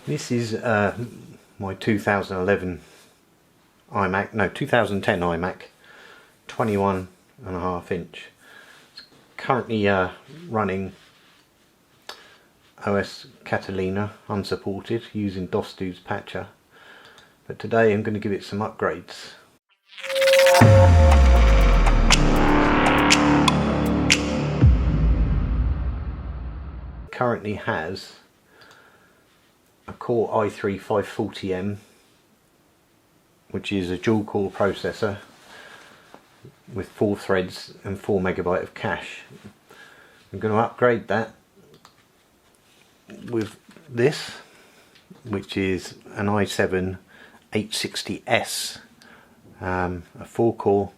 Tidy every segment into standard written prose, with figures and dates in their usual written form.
This is my 2011 Imac, no 2010 Imac, 21.5 inch. It's currently running OS Catalina unsupported using DOS-2's patcher, but today I'm going to give it some upgrades. Currently has a Core i3 540M, which is a dual core processor with 4 threads and 4 MB of cache. I'm going to upgrade that with this, which is an i7 860S, a 4 core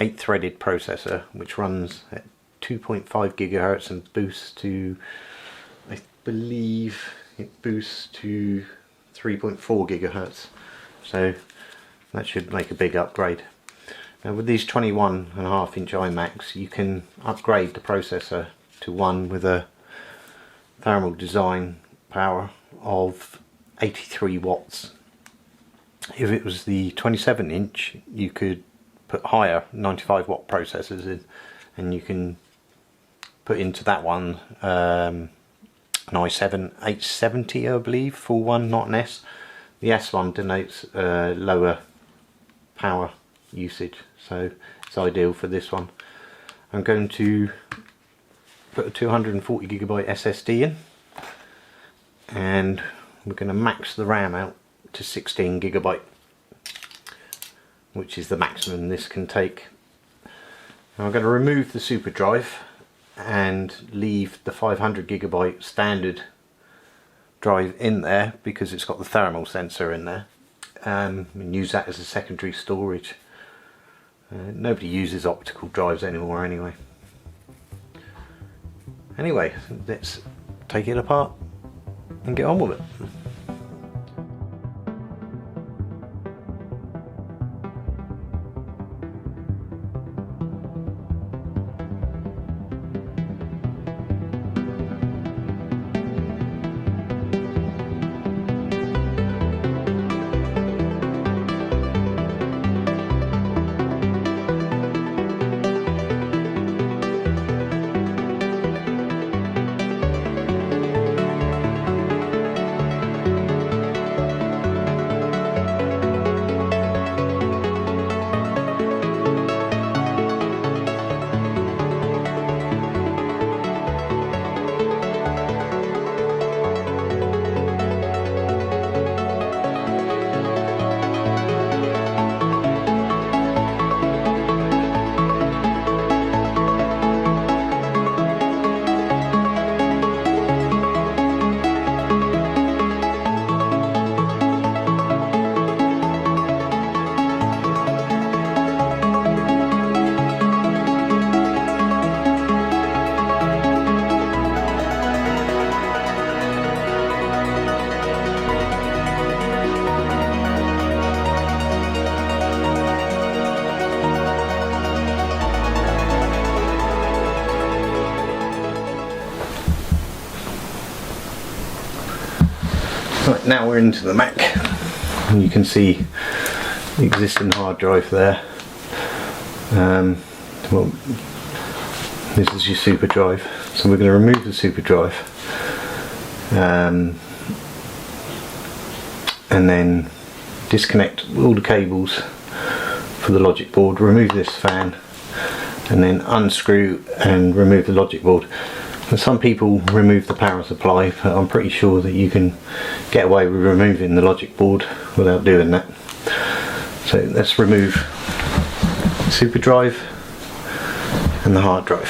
8 threaded processor which runs at 2.5 GHz and boosts to, I believe it boosts to 3.4 GHz, so that should make a big upgrade. Now with these 21.5 inch iMacs you can upgrade the processor to one with a thermal design power of 83 watts. If it was the 27 inch you could put higher 95 watt processors in, and you can put into that one an i7 870, I believe, full one, not an S. The S one denotes lower power usage, so it's ideal for this one. I'm going to put a 240 GB SSD in, and we're going to max the RAM out to 16 GB, which is the maximum this can take. Now I'm going to remove the super drive and leave the 500 GB standard drive in there because it's got the thermal sensor in there, and use that as a secondary storage. Nobody uses optical drives anymore anyway. Anyway, let's take it apart and get on with it. Right, now we're into the Mac, and you can see the existing hard drive there. Well, this is your super drive, so we're going to remove the super drive and then disconnect all the cables for the logic board, remove this fan, and then unscrew and remove the logic board. And some people remove the power supply, but I'm pretty sure that you can get away with removing the logic board without doing that. So let's remove the super drive and the hard drive.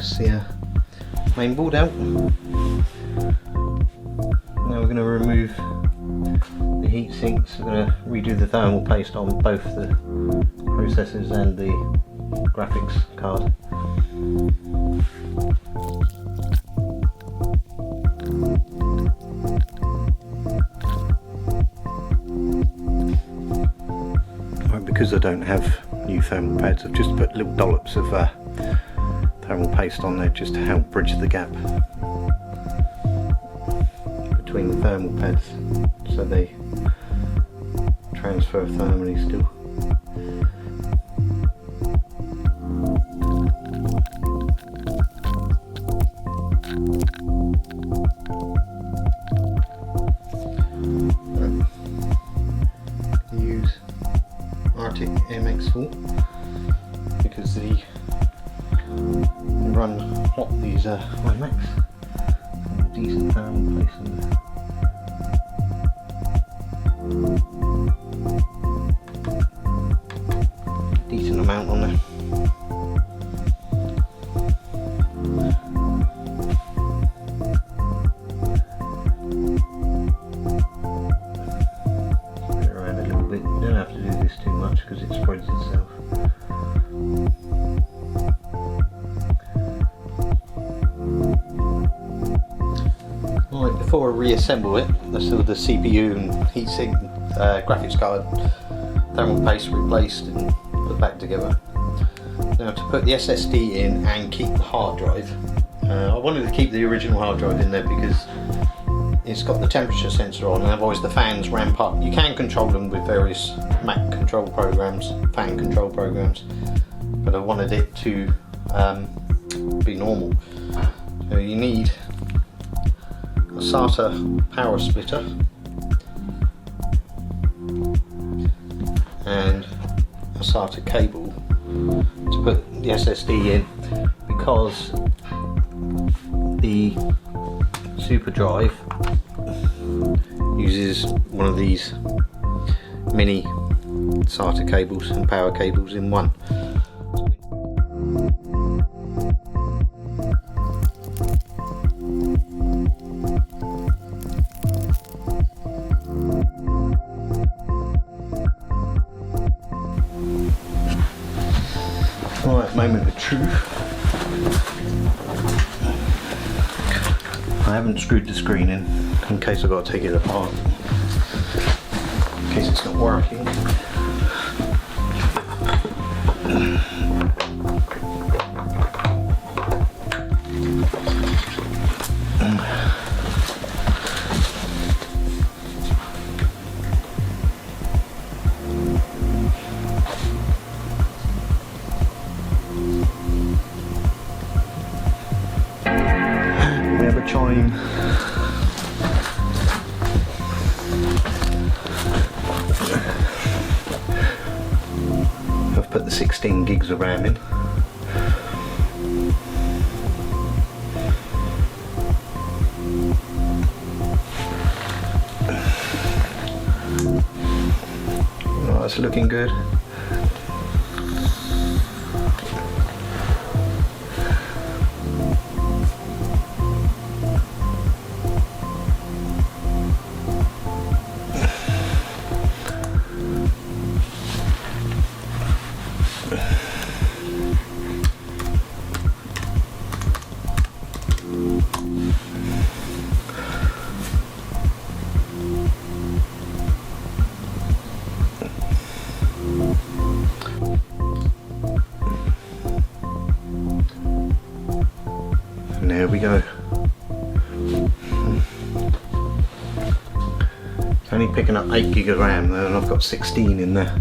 that's the main board out. Now we're going to remove the heat sinks. We're going to redo the thermal paste on both the processors and the graphics card. Because I don't have new thermal pads, I've just put little dollops of thermal paste on there just to help bridge the gap between the thermal pads so they transfer thermally still. Imac because they run hot, these Imacs. Decent thermal paste in there. Decent amount on there. Because it spreads itself. Right, before I reassemble it, that's all the CPU and heatsink, graphics card, thermal paste replaced and put back together. Now to put the SSD in and keep the hard drive, I wanted to keep the original hard drive in there because it's got the temperature sensor on, and otherwise the fans ramp up. You can control them with various Mac control programs, fan control programs, but I wanted it to be normal. So you need a SATA power splitter and a SATA cable to put the SSD in, because the super drive uses one of these mini SATA cables and power cables in one. Right, moment of truth. I haven't screwed the screen in case I've got to take it apart, in case it's not working. We have a chime. I've put the 16 gigs of RAM in. Oh, that's looking good. And there we go. It's only picking up 8 gig of RAM though, and I've got 16 in there.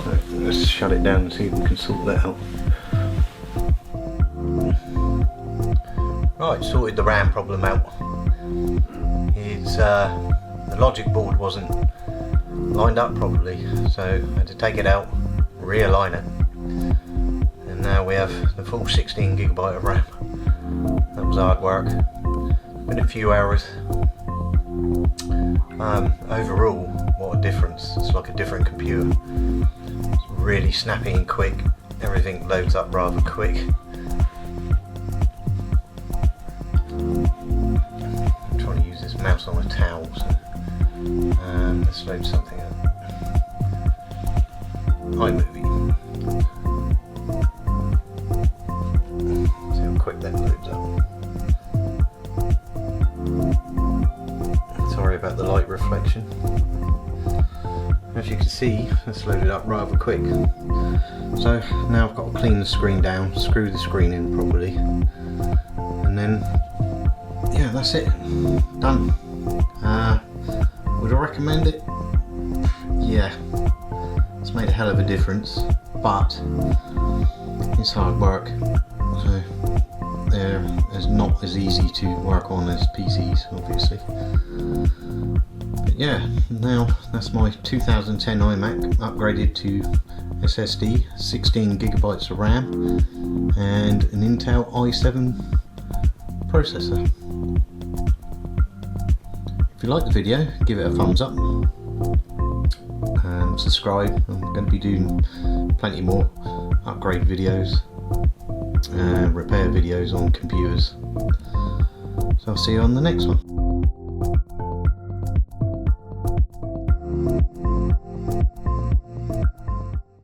Right, let's shut it down and see if we can sort that out. Right, sorted the RAM problem out. It's the logic board wasn't lined up properly, so I had to take it out, realign it, and now we have the full 16 gigabyte of RAM. That was hard work. Been a few hours. Overall, what a difference! It's like a different computer. It's really snappy and quick. Everything loads up rather quick. I'm trying to use this mouse on a towel, so let's load something up. iMovie. See how quick that loads up. Sorry about the light reflection. As you can see, that's loaded up rather quick. So now I've got to clean the screen down, screw the screen in properly, and then yeah, that's it, done. Would I recommend it? Yeah, it's made a hell of a difference, but it's hard work, so it's not as easy to work on as PCs, obviously. But yeah, now that's my 2010 iMac upgraded to SSD, 16 gigabytes of RAM, and an Intel i7 processor. If you like the video, give it a thumbs up, subscribe. I'm going to be doing plenty more upgrade videos, repair videos on computers. So I'll see you on the next one.